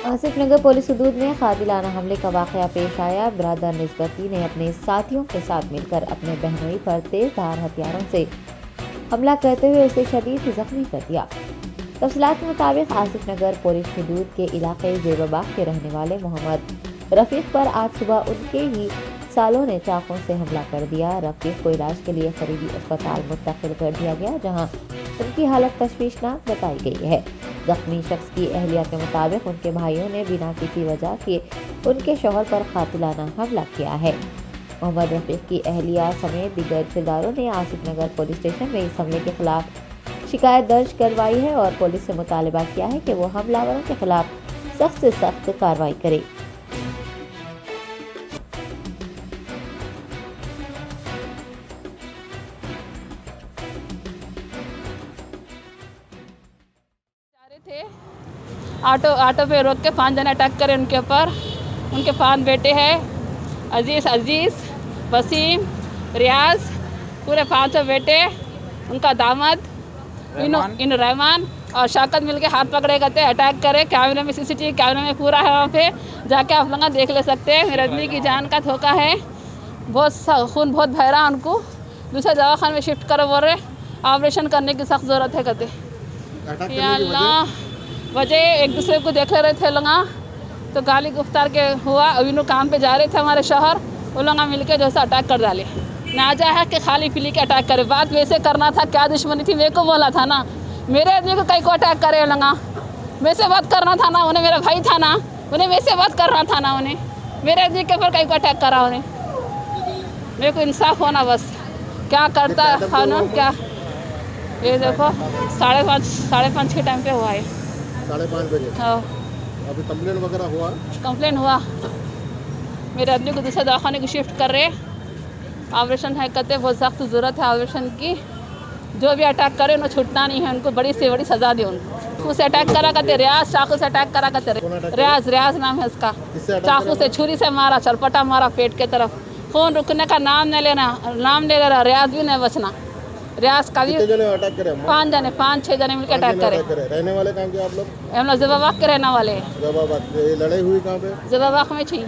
आसिफ नगर police हदूद में कातिलाना हमले का वाक़या पेश आया। ब्रदर निस्बती ने अपने साथियों के साथ मिलकर अपने बहनोई पर तेज धार हथियारों से हमला करते हुए उसे शदीद जख्मी कर दिया। तफसीलात के मुताबिक आसिफ नगर पुलिस हदूद के इलाके जेबाबाग के रहने वाले मोहम्मद रफीक पर आज सुबह उनके ही सालों ने चाकू से हमला कर दिया। रफीक को इलाज के लिए करीबी अस्पताल मुंतकिल कर दिया गया, जहां उनकी हालत तशवीशनाक बताई गई है। जख्मी शख्स की अहलिया के मुताबिक उनके भाइयों ने बिना किसी वजह के उनके शौहर पर कातिलाना हमला किया है। मोहम्मद रफीक की अहलिया समेत दीगर रिश्तेदारों ने आसिफ नगर पुलिस स्टेशन में इस हमले के खिलाफ शिकायत दर्ज करवाई है और पुलिस से मुतालबा किया है कि वो हमलावरों के खिलाफ सख्त से सख्त कार्रवाई करे। थे ऑटो पे रोक के 5 जने अटैक करे उनके ऊपर। उनके 5 बेटे हैं, अजीज़, वसीम, रियाज, पूरे 5 बेटे, उनका दामाद इन रहमान और शौकत मिलके हाथ पकड़े गए थे, अटैक करे। कैमरे में सीसीटीवी कैमरे में पूरा है, वहाँ पे जाके आप लोग देख ले सकते हैं। मेरे आदमी की जान का धोखा है, बहुत खून बहुत बह रहा उनको। दूसरे दवाखाने में शिफ्ट करो बोल रहे, ऑपरेशन करने की सख्त ज़रूरत है कहते। या अल्लाह, वजह एक दूसरे को देख रहे थे लोग, तो गाली गुफ्तार के हुआ। अभी लोग काम पे जा रहे थे हमारे शहर, वो लोग मिलके जो है अटैक कर डाले। नाजा है कि खाली पीली के अटैक करे, बात वैसे करना था। क्या दुश्मनी थी, मेरे को बोला था ना, मेरे आदमी को कहीं को अटैक करे लगा, मेरे से बात करना था ना। उन्हें मेरा भाई था ना, उन्हें मेरे से बात करना था ना। उन्हें मेरे आदमी के ऊपर कहीं को अटैक करा। उन्हें मेरे को इंसाफ होना बस। क्या करता है ना, क्या ये देखो 5:30 के टाइम पे हुआ है। 5:30 बजे। हाँ, अभी कंप्लेन वगैरह हुआ? कंप्लेन हुआ। मेरे आदमी को दूसरे दवाखाने की शिफ्ट कर रहे, ऑपरेशन है कहते, बहुत सख्त ज़रूरत है ऑपरेशन की। जो भी अटैक करे उन्हें छूटना नहीं है, उनको बड़ी से बड़ी सज़ा दी। उनको उसे अटैक करा करते, रियाज चाकू से अटैक करा करते। रियाज नाम है उसका। चाकू से छुरी से मारा, चरपटा मारा पेट के तरफ। खून रुकने का नाम नहीं लेना, नाम ले रहा। रियाज भी नहीं बचना। रियाज का भी अटैक करे? 5-6 जने मिलकर अटैक करे। रहने वाले कहाँ के आप लोग? हम लोग जेबाबाग के रहने वाले। जेबाबाग। ये लड़ाई हुई कहाँ पे? जेबाबाग में थी,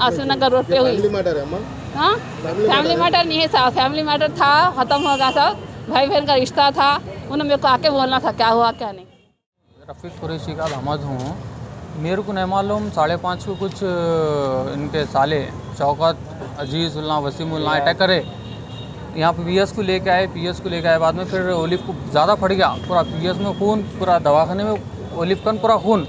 आसिफ नगर रोड पे हुई। फैमिली मैटर है? हाँ, फैमिली मैटर नहीं है साहब, फैमिली मैटर था, ख़त्म हो गया था। भाई बहन का रिश्ता था, उन्हें मेरे को आके बोलना था क्या हुआ क्या नहीं। रफ़ीक कुरैशी का दामाद हूँ। मेरे को नहीं मालूम 5:30 को कुछ इनके साले शौकत, अजीज़ उल्ला, वसीम उल्ला अटैक करे। यहाँ पे पीएस को लेके आए, बाद में फिर ओलिव को ज़्यादा फट गया, पूरा पीएस में खून, पूरा दवाखाने में ओलिव का पूरा खून।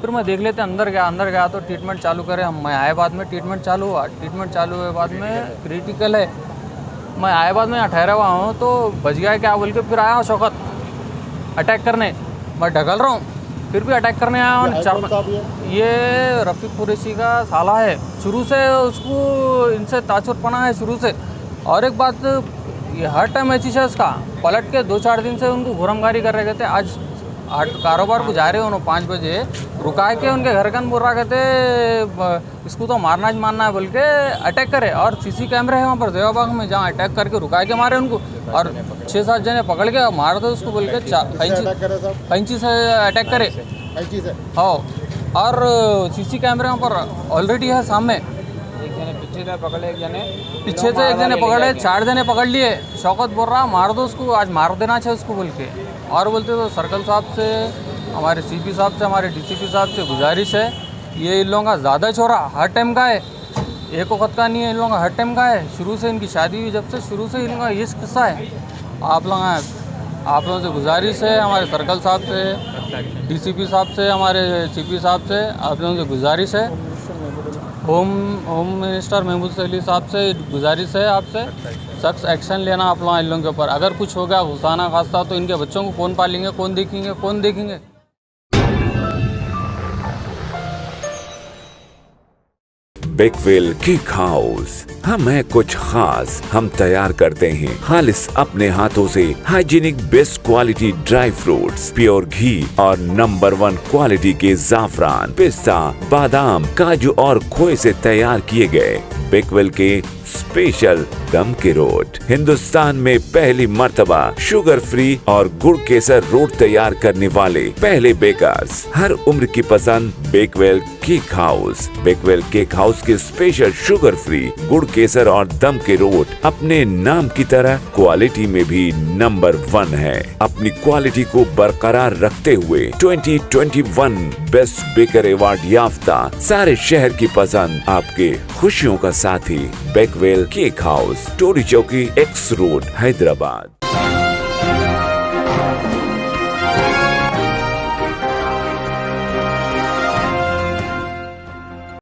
फिर मैं देख लेते अंदर गया तो ट्रीटमेंट चालू करे। मैं आए बाद में ट्रीटमेंट चालू हुए बाद में क्रिटिकल है। मैं आए बाद में यहाँ ठहरा हुआ हूँ तो बच गया क्या बोल के फिर आया शौकत अटैक करने। मैं ढकल रहा हूँ, फिर भी अटैक करने आया हूँ। ये रफ़ीक कुरैशी का साला है, शुरू से उसको इनसे तासुरपना है शुरू से। और एक बात, ये हर टाइम ऐसी है उसका, पलट के 2-4 दिन से उनको घुरमगारी कर रहे थे। आज कारोबार को जा रहे हो उन्होंने 5 बजे रुका के उनके घर का बोल रहा कहते इसको तो मारना है बोल के अटैक करे। और सीसी कैमरे है वहाँ पर जेबाबाग में, जहाँ अटैक करके रुका के मारे उनको। और 6-7 जने पकड़ के मार दो उसको बोल के, कैंची से अटैक करे। हाँ, और सीसी कैमरे वहाँ पर ऑलरेडी है सामने। पीछे से एक जने पकड़े, 4 जने पकड़ लिए। शौकत बोल रहा मार दो उसको, आज मार देना चाहिए उसको बोल के। और बोलते तो सर्कल साहब से, हमारे सीपी साहब से, हमारे डीसीपी साहब से गुजारिश है, ये इन लोगों का ज़्यादा छोरा हर टाइम का है, एक वक्त का नहीं है, इन लोगों का हर टाइम का है। शुरू से इनकी शादी हुई जब से, शुरू से इन लोगों का ये किस्सा है। आप लोगों से गुजारिश है, हमारे सर्कल साहब से, डीसीपी साहब से, हमारे सीपी साहब से, आप लोगों से गुजारिश है, होम मिनिस्टर महमूद अली साहब से गुजारिश है आपसे, सख्त एक्शन लेना आप लोग इन लोगों के ऊपर। अगर कुछ हो गया घुसाना खास्ता तो इनके बच्चों को कौन पालेंगे, कौन देखेंगे। बिगविल केक हाउस, हम है कुछ खास, हम तैयार करते हैं खालिस अपने हाथों से hygienic best quality dry fruits, pure घी और नंबर 1 क्वालिटी के जाफरान, पिस्ता, बादाम, काजू और खोए से तैयार किए गए बेकवेल के स्पेशल दम के रोट। हिंदुस्तान में पहली मर्तबा शुगर फ्री और गुड़ केसर रोट तैयार करने वाले पहले बेकर्स। हर उम्र की पसंद Bakewell cake house. Bakewell cake house के स्पेशल शुगर फ्री गुड़ केसर और दम के रोट अपने नाम की तरह क्वालिटी में भी नंबर 1 है। अपनी क्वालिटी को बरकरार रखते हुए 2021 बेस्ट बेकर अवार्ड याफ्ता सारे शहर की पसंद, आपके खुशियों का साथी बेकवेल केक हाउस, टोरी चौकी, एक्स रोड, हैदराबाद।